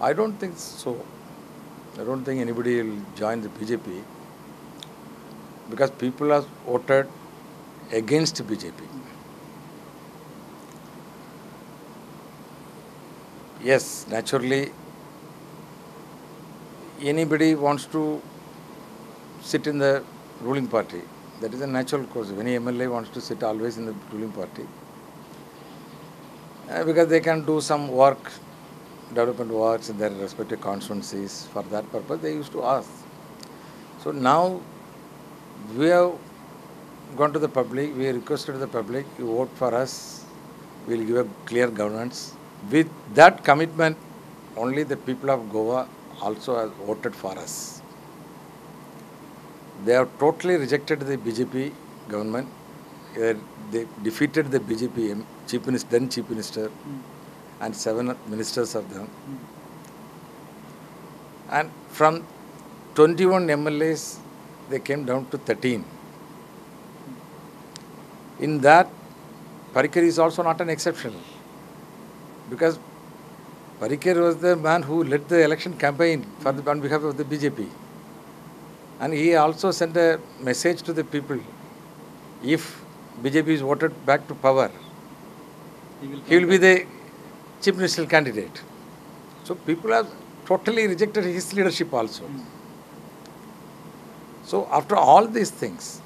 I don't think so. I don't think anybody will join the BJP because people have voted against BJP. Yes, naturally, anybody wants to sit in the ruling party. That is a natural course. Any MLA wants to sit always in the ruling party because they can do some work, development works in their respective constituencies. For that purpose, they used to ask. So now we have gone to the public, we requested the public, you vote for us, we will give a clear governance. With that commitment, only the people of Goa also have voted for us. They have totally rejected the BJP government. They defeated the BJP chief minister, then chief minister, and 7 ministers of them. And from 21 MLAs, they came down to 13. In that, Parikar is also not an exception, because Parikar was the man who led the election campaign for on behalf of the BJP. And he also sent a message to the people, if BJP is voted back to power, he will be the chief ministerial candidate. So people have totally rejected his leadership also. So after all these things,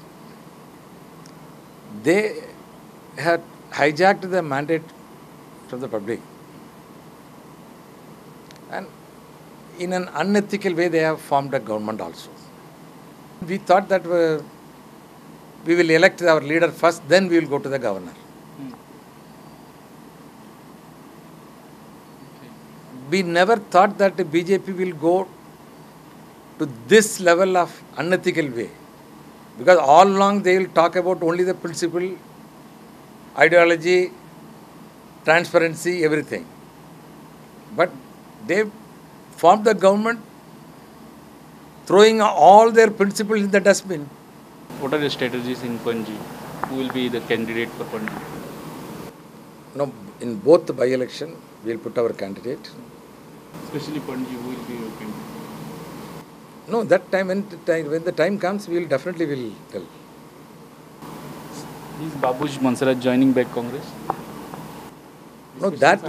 they had hijacked the mandate from the public. And in an unethical way, they have formed a government also. We thought that we will elect our leader first, then we will go to the governor. We never thought that the BJP will go to this level of unethical way. Because all along they will talk about only the principle, ideology, transparency, everything. But they formed the government throwing all their principles in the dustbin. What are the strategies in Panaji? Who will be the candidate for Panaji? No, in both the by-election, we will put our candidate. Especially Panaji, who will be your candidate? No, that time when the time comes, we will definitely will tell. Is Babush Monseratte joining back Congress? No, that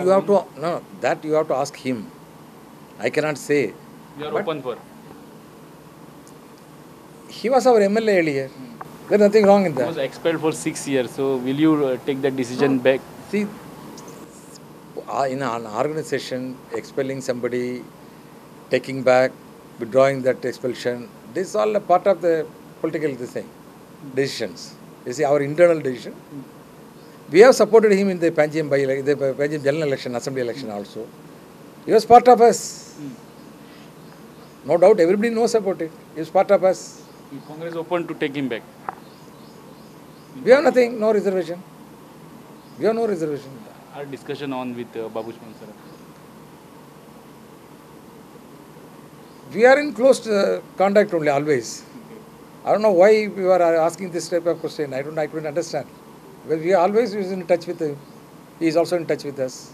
you have to ask him. I cannot say. You are open for. He was our MLA earlier. There is nothing wrong in He that. was expelled for 6 years. So will you take that decision back? See, in an organization, expelling somebody, taking back, withdrawing that expulsion, this is all a part of the political decisions. You see, our internal decision. We have supported him in the Panjim general election, assembly election also. He was part of us. No doubt, everybody knows about it. He was part of us. Is Congress open to take him back? We have nothing, no reservation. We have no reservation. Our discussion on with Babush Monseratte. We are in close contact only, always. I don't know why you are asking this type of question. I couldn't understand. Because we are always in touch with him. He is also in touch with us.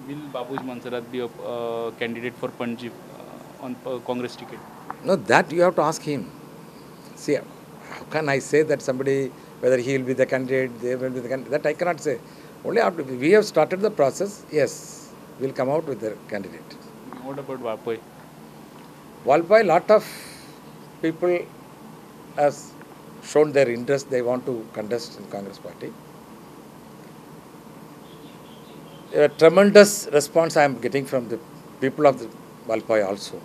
Will Babush Monseratte be a candidate for Panaji on Congress ticket? No, that you have to ask him. See, how can I say that somebody, whether he will be the candidate, they will be the candidate, that I cannot say. Only after we have started the process, yes, we will come out with the candidate. What about Valpoi? Valpoi, lot of people have shown their interest, they want to contest in Congress party. A tremendous response I am getting from the people of the Valpoi also.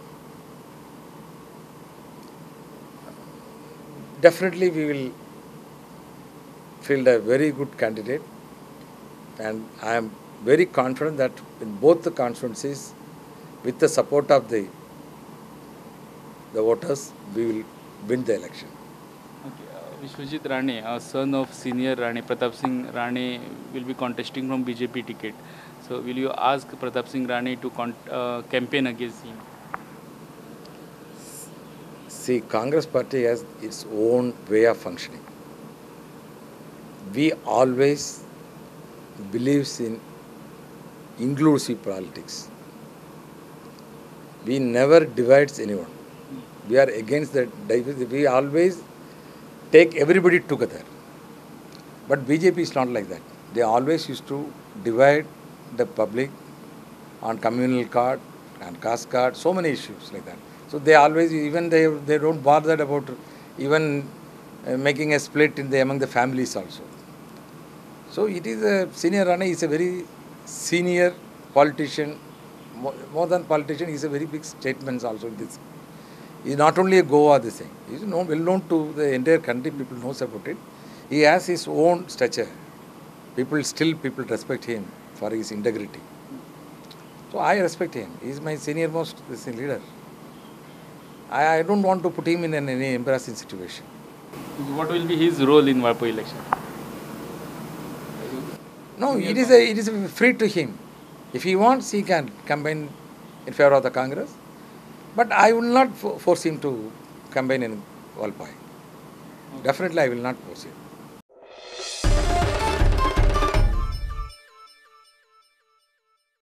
Definitely we will field a very good candidate, and I am very confident that in both the constituencies, with the support of the voters, we will win the election. Okay. Vishwajeet Rane, a son of senior Rane, Pratapsingh Rane, will be contesting from BJP ticket. So will you ask Pratapsingh Rane to campaign against him? See, Congress party has its own way of functioning. We always believes in inclusive politics. We never divides anyone. We are against that. We always take everybody together. But BJP is not like that. They always used to divide the public on communal card and caste card, so many issues like that. So they always, even they don't bother about even making a split among the families also. So it is Senior Rane is a very senior politician, more than politician, he is a very big statements also in this. He is not only a Goa this thing, he is well known to the entire country, people knows about it. He has his own stature. People respect him for his integrity. So I respect him. He is my senior most leader. I don't want to put him in any embarrassing situation. What will be his role in Valpoi election? No, it is free to him. If he wants, he can campaign in favor of the Congress. But I will not force him to campaign in Valpoi. Definitely, I will not force him.